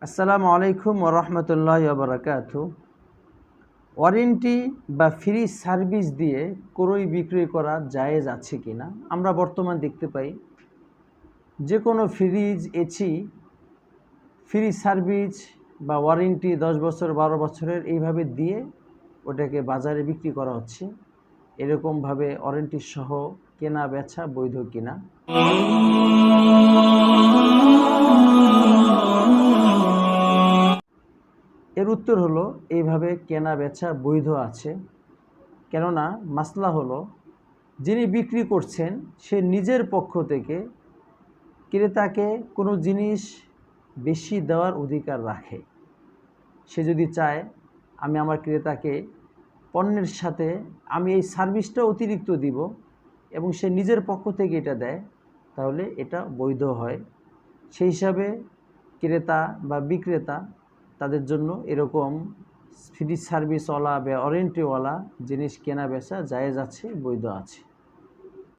আসসালামু আলাইকুম ওয়া রাহমাতুল্লাহি ওয়া বারাকাতুহু। ওয়ারেন্টি বা ফ্রি সার্ভিস দিয়ে ক্রয় বিক্রয় করা জায়েজ আছে কিনা? আমরা বর্তমান দেখতে পাই যে কোনো ফ্রিজ, এসি ফ্রি সার্ভিস বা ওয়ারেন্টি 10 বছর 12 বছরের এইভাবে দিয়ে ওটাকে বাজারে বিক্রি করা হচ্ছে। এরকমভাবে ওয়ারেন্টি সহ কেনা বেচা বৈধ কিনা? এর উত্তর হলো এইভাবে কেনা বেচা বৈধ আছে। কেননা মাসলা হলো, যিনি বিক্রি করছেন সে নিজের পক্ষ থেকে ক্রেতাকে কোনো জিনিস বেশি দেওয়ার অধিকার রাখে। সে যদি চায় আমি আমার ক্রেতাকে পণ্যের সাথে আমি এই সার্ভিসটা অতিরিক্ত দিব এবং সে নিজের পক্ষ থেকে এটা দেয়, তাহলে এটা বৈধ হয়। সেই হিসাবে ক্রেতা বা বিক্রেতা তাদের জন্য এরকম ফ্রি সার্ভিসওয়ালা বা ওয়ারেন্টিওয়ালা জিনিস কেনা বেচা জায়েজ আছে, বৈধ আছে।